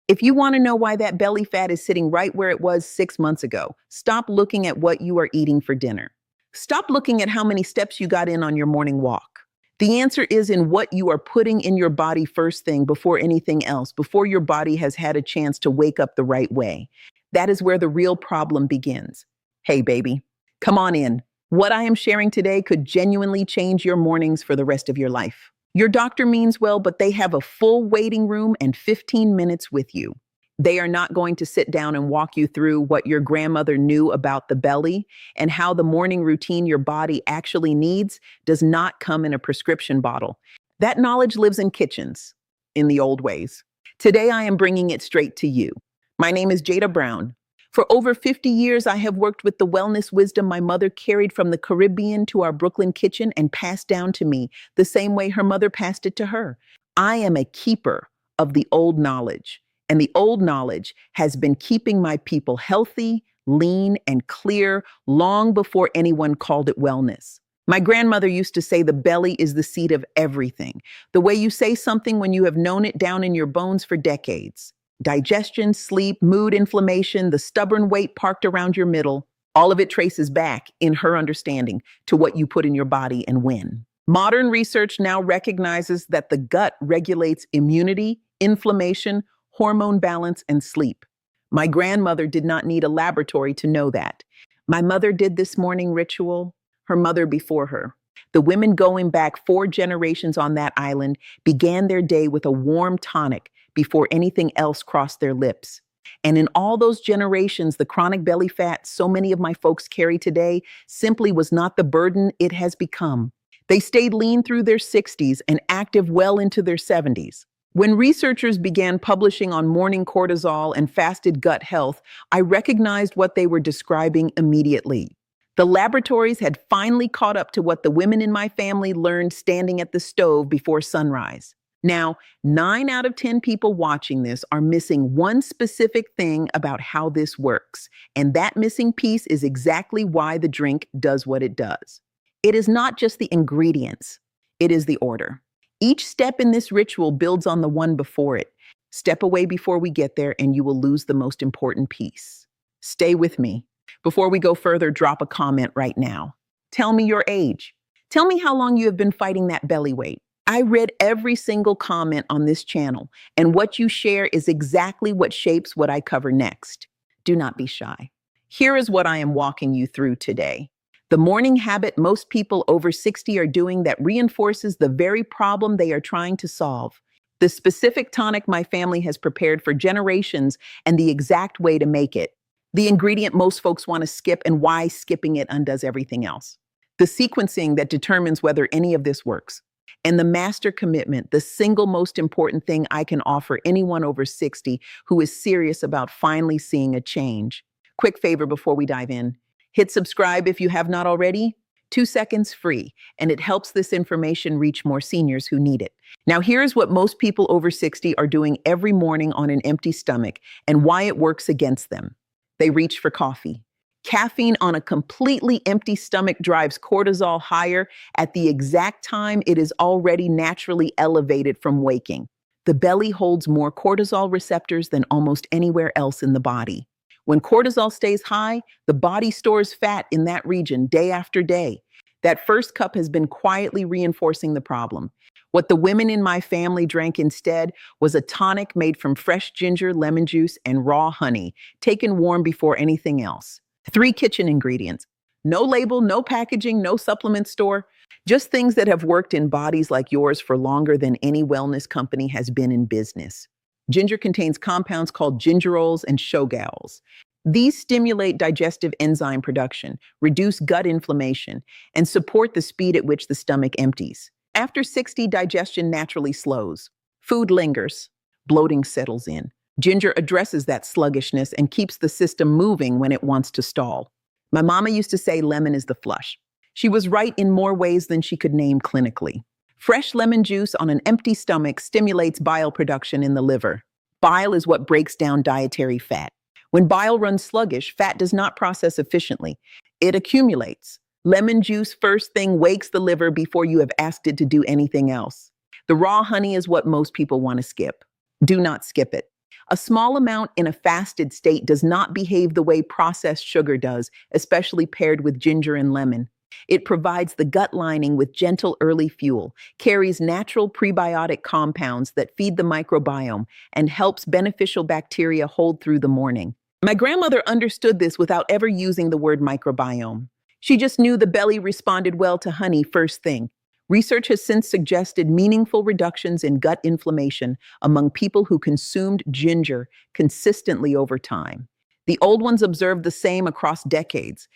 If you want to know why that belly fat is sitting right where it was 6 months ago, stop looking at what you are eating for dinner. Stop looking at how many steps you got in on your morning walk. The answer is in what you are putting in your body first thing before anything else, before your body has had a chance to wake up the right way. That is where the real problem begins. Hey, baby, come on in. What I am sharing today could genuinely change your mornings for the rest of your life. Your doctor means well, but they have a full waiting room and 15 minutes with you. They are not going to sit down and walk you through what your grandmother knew about the belly and how the morning routine your body actually needs does not come in a prescription bottle. That knowledge lives in kitchens, in the old ways. Today, I am bringing it straight to you. My name is Jada Brown. For over 50 years, I have worked with the wellness wisdom my mother carried from the Caribbean to our Brooklyn kitchen and passed down to me the same way her mother passed it to her. I am a keeper of the old knowledge, and the old knowledge has been keeping my people healthy, lean, and clear long before anyone called it wellness. My grandmother used to say the belly is the seat of everything, the way you say something when you have known it down in your bones for decades. Digestion, sleep, mood, inflammation, the stubborn weight parked around your middle, all of it traces back, in her understanding, to what you put in your body and when. Modern research now recognizes that the gut regulates immunity, inflammation, hormone balance, and sleep. My grandmother did not need a laboratory to know that. My mother did this morning ritual, her mother before her. The women going back 4 generations on that island began their day with a warm tonic before anything else crossed their lips. And in all those generations, the chronic belly fat so many of my folks carry today simply was not the burden it has become. They stayed lean through their 60s and active well into their 70s. When researchers began publishing on morning cortisol and fasted gut health, I recognized what they were describing immediately. The laboratories had finally caught up to what the women in my family learned standing at the stove before sunrise. Now, 9 out of 10 people watching this are missing one specific thing about how this works, and that missing piece is exactly why the drink does what it does. It is not just the ingredients, it is the order. Each step in this ritual builds on the one before it. Step away before we get there, and you will lose the most important piece. Stay with me. Before we go further, drop a comment right now. Tell me your age. Tell me how long you have been fighting that belly weight. I read every single comment on this channel, and what you share is exactly what shapes what I cover next. Do not be shy. Here is what I am walking you through today. The morning habit most people over 60 are doing that reinforces the very problem they are trying to solve. The specific tonic my family has prepared for generations and the exact way to make it. The ingredient most folks want to skip and why skipping it undoes everything else. The sequencing that determines whether any of this works. And the master commitment, the single most important thing I can offer anyone over 60 who is serious about finally seeing a change. Quick favor before we dive in. Hit subscribe if you have not already. 2 seconds free, and it helps this information reach more seniors who need it. Now, here's what most people over 60 are doing every morning on an empty stomach and why it works against them. They reach for coffee. Caffeine on a completely empty stomach drives cortisol higher at the exact time it is already naturally elevated from waking. The belly holds more cortisol receptors than almost anywhere else in the body. When cortisol stays high, the body stores fat in that region day after day. That first cup has been quietly reinforcing the problem. What the women in my family drank instead was a tonic made from fresh ginger, lemon juice, and raw honey, taken warm before anything else. 3 kitchen ingredients. No label, no packaging, no supplement store. Just things that have worked in bodies like yours for longer than any wellness company has been in business. Ginger contains compounds called gingerols and shogaols. These stimulate digestive enzyme production, reduce gut inflammation, and support the speed at which the stomach empties. After 60, digestion naturally slows. Food lingers. Bloating settles in. Ginger addresses that sluggishness and keeps the system moving when it wants to stall. My mama used to say lemon is the flush. She was right in more ways than she could name clinically. Fresh lemon juice on an empty stomach stimulates bile production in the liver. Bile is what breaks down dietary fat. When bile runs sluggish, fat does not process efficiently. It accumulates. Lemon juice first thing wakes the liver before you have asked it to do anything else. The raw honey is what most people want to skip. Do not skip it. A small amount in a fasted state does not behave the way processed sugar does, especially paired with ginger and lemon. It provides the gut lining with gentle early fuel, carries natural prebiotic compounds that feed the microbiome, and helps beneficial bacteria hold through the morning. My grandmother understood this without ever using the word microbiome. She just knew the belly responded well to honey first thing. Research has since suggested meaningful reductions in gut inflammation among people who consumed ginger consistently over time. The old ones observed the same across decades.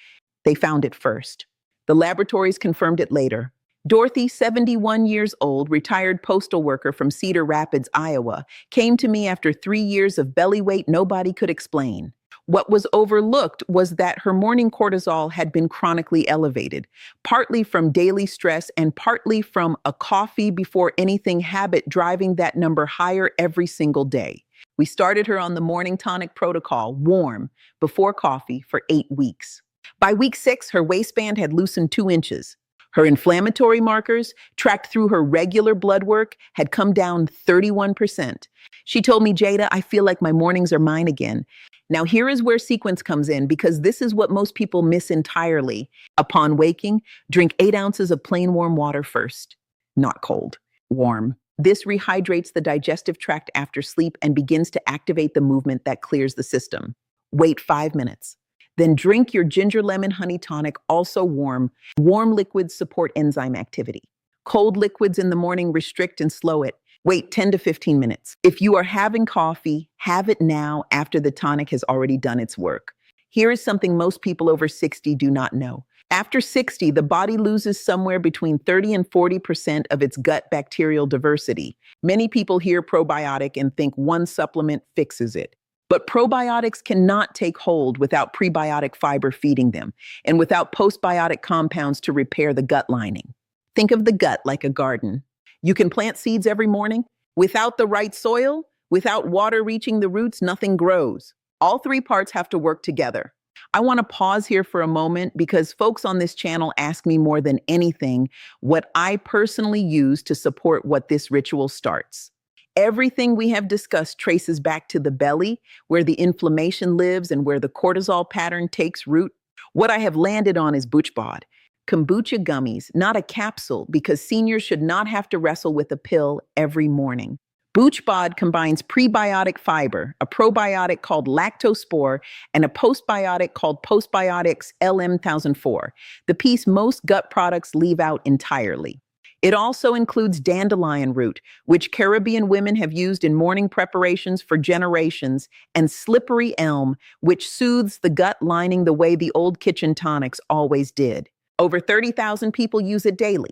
They found it first. The laboratories confirmed it later. Dorothy, 71 years old, retired postal worker from Cedar Rapids, Iowa, came to me after 3 years of belly weight nobody could explain. What was overlooked was that her morning cortisol had been chronically elevated, partly from daily stress and partly from a coffee before anything habit driving that number higher every single day. We started her on the morning tonic protocol, warm, before coffee, for 8 weeks. By week 6, her waistband had loosened 2 inches. Her inflammatory markers, tracked through her regular blood work, had come down 31%. She told me, "Jada, I feel like my mornings are mine again." Now, here is where sequence comes in, because this is what most people miss entirely. Upon waking, drink 8 ounces of plain warm water first. Not cold, warm. This rehydrates the digestive tract after sleep and begins to activate the movement that clears the system. Wait 5 minutes. Then drink your ginger lemon honey tonic, also warm. Warm liquids support enzyme activity. Cold liquids in the morning restrict and slow it. Wait 10 to 15 minutes. If you are having coffee, have it now after the tonic has already done its work. Here is something most people over 60 do not know. After 60, the body loses somewhere between 30 and 40% of its gut bacterial diversity. Many people hear probiotic and think one supplement fixes it. But probiotics cannot take hold without prebiotic fiber feeding them and without postbiotic compounds to repair the gut lining. Think of the gut like a garden. You can plant seeds every morning. Without the right soil, without water reaching the roots, nothing grows. All 3 parts have to work together. I want to pause here for a moment because folks on this channel ask me more than anything what I personally use to support what this ritual starts. Everything we have discussed traces back to the belly, where the inflammation lives and where the cortisol pattern takes root. What I have landed on is BoochBod Kombucha Gummies, not a capsule, because seniors should not have to wrestle with a pill every morning. BoochBod combines prebiotic fiber, a probiotic called lactospore, and a postbiotic called postbiotics LM1004, the piece most gut products leave out entirely. It also includes dandelion root, which Caribbean women have used in morning preparations for generations, and slippery elm, which soothes the gut lining the way the old kitchen tonics always did. Over 30,000 people use it daily.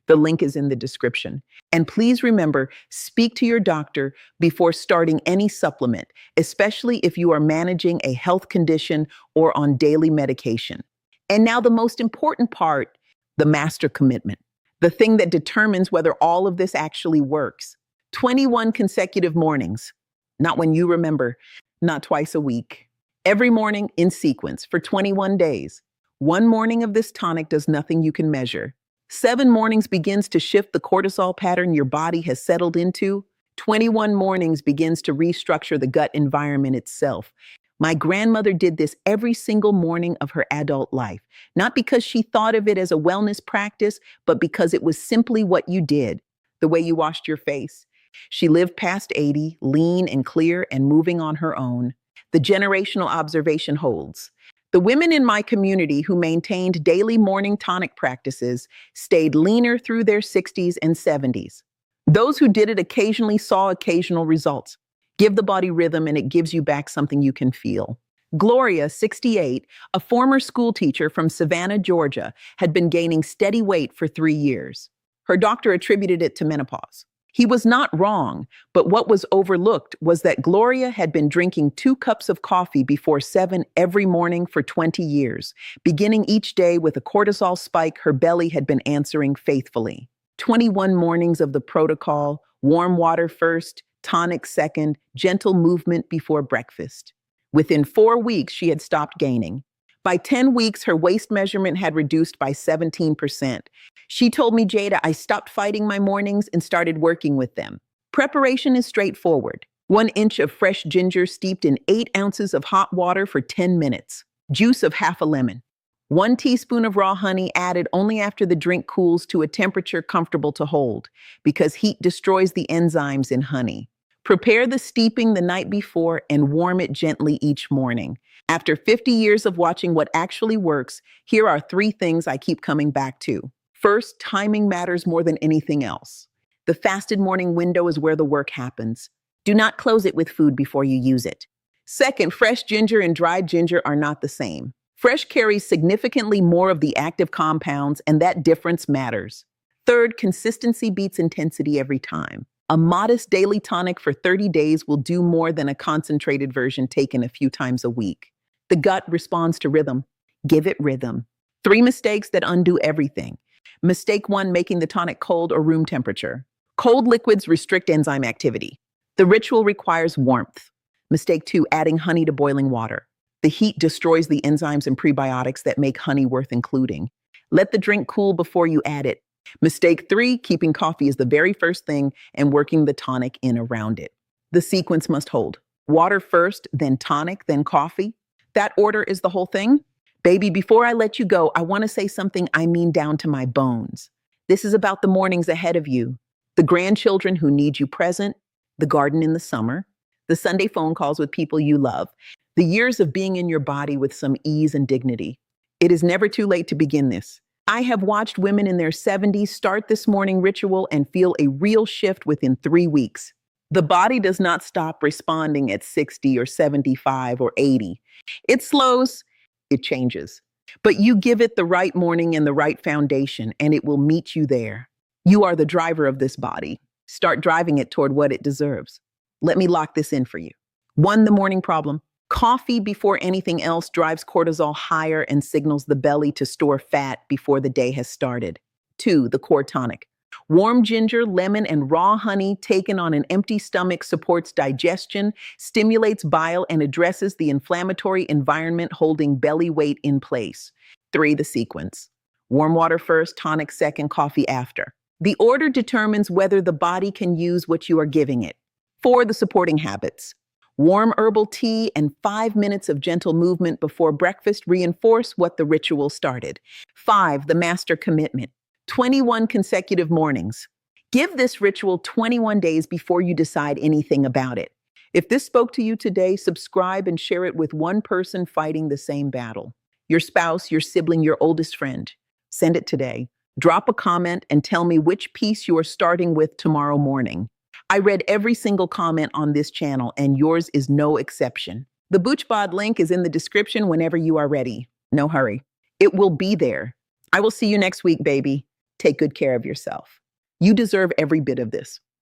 The link is in the description. And please remember, speak to your doctor before starting any supplement, especially if you are managing a health condition or on daily medication. And now the most important part, the master commitment. The thing that determines whether all of this actually works. 21 consecutive mornings. Not when you remember, not twice a week. Every morning in sequence for 21 days. 1 morning of this tonic does nothing you can measure. 7 mornings begins to shift the cortisol pattern your body has settled into. 21 mornings begins to restructure the gut environment itself. My grandmother did this every single morning of her adult life, not because she thought of it as a wellness practice, but because it was simply what you did, the way you washed your face. She lived past 80, lean and clear and moving on her own. The generational observation holds. The women in my community who maintained daily morning tonic practices stayed leaner through their 60s and 70s. Those who did it occasionally saw occasional results. Give the body rhythm and it gives you back something you can feel. Gloria, 68, a former school teacher from Savannah, Georgia, had been gaining steady weight for 3 years. Her doctor attributed it to menopause. He was not wrong, but what was overlooked was that Gloria had been drinking 2 cups of coffee before 7 every morning for 20 years. Beginning each day with a cortisol spike her belly had been answering faithfully. 21 mornings of the protocol, warm water first, tonic second, gentle movement before breakfast. Within 4 weeks, she had stopped gaining. By 10 weeks, her waist measurement had reduced by 17%. She told me, "Jada, I stopped fighting my mornings and started working with them." Preparation is straightforward. 1 inch of fresh ginger steeped in 8 ounces of hot water for 10 minutes. Juice of half a lemon. 1 teaspoon of raw honey added only after the drink cools to a temperature comfortable to hold, because heat destroys the enzymes in honey. Prepare the steeping the night before and warm it gently each morning. After 50 years of watching what actually works, here are 3 things I keep coming back to. First, timing matters more than anything else. The fasted morning window is where the work happens. Do not close it with food before you use it. Second, fresh ginger and dried ginger are not the same. Fresh carries significantly more of the active compounds, and that difference matters. Third, consistency beats intensity every time. A modest daily tonic for 30 days will do more than a concentrated version taken a few times a week. The gut responds to rhythm. Give it rhythm. 3 mistakes that undo everything. Mistake 1, making the tonic cold or room temperature. Cold liquids restrict enzyme activity. The ritual requires warmth. Mistake 2, adding honey to boiling water. The heat destroys the enzymes and prebiotics that make honey worth including. Let the drink cool before you add it. Mistake 3, keeping coffee as the very first thing and working the tonic in around it. The sequence must hold. Water first, then tonic, then coffee. That order is the whole thing. Baby, before I let you go, I want to say something I mean down to my bones. This is about the mornings ahead of you, the grandchildren who need you present, the garden in the summer, the Sunday phone calls with people you love, the years of being in your body with some ease and dignity. It is never too late to begin this. I have watched women in their 70s start this morning ritual and feel a real shift within 3 weeks. The body does not stop responding at 60 or 75 or 80. It slows, it changes. But you give it the right morning and the right foundation, and it will meet you there. You are the driver of this body. Start driving it toward what it deserves. Let me lock this in for you. 1, the morning problem. Coffee before anything else drives cortisol higher and signals the belly to store fat before the day has started. 2, the core tonic. Warm ginger, lemon, and raw honey taken on an empty stomach supports digestion, stimulates bile, and addresses the inflammatory environment holding belly weight in place. 3, the sequence. Warm water first, tonic second, coffee after. The order determines whether the body can use what you are giving it. 4, the supporting habits. Warm herbal tea and 5 minutes of gentle movement before breakfast reinforce what the ritual started. 5, the master commitment. 21 consecutive mornings. Give this ritual 21 days before you decide anything about it. If this spoke to you today, subscribe and share it with one person fighting the same battle. Your spouse, your sibling, your oldest friend. Send it today. Drop a comment and tell me which piece you are starting with tomorrow morning. I read every single comment on this channel, and yours is no exception. The BoochBod link is in the description whenever you are ready. No hurry. It will be there. I will see you next week, baby. Take good care of yourself. You deserve every bit of this.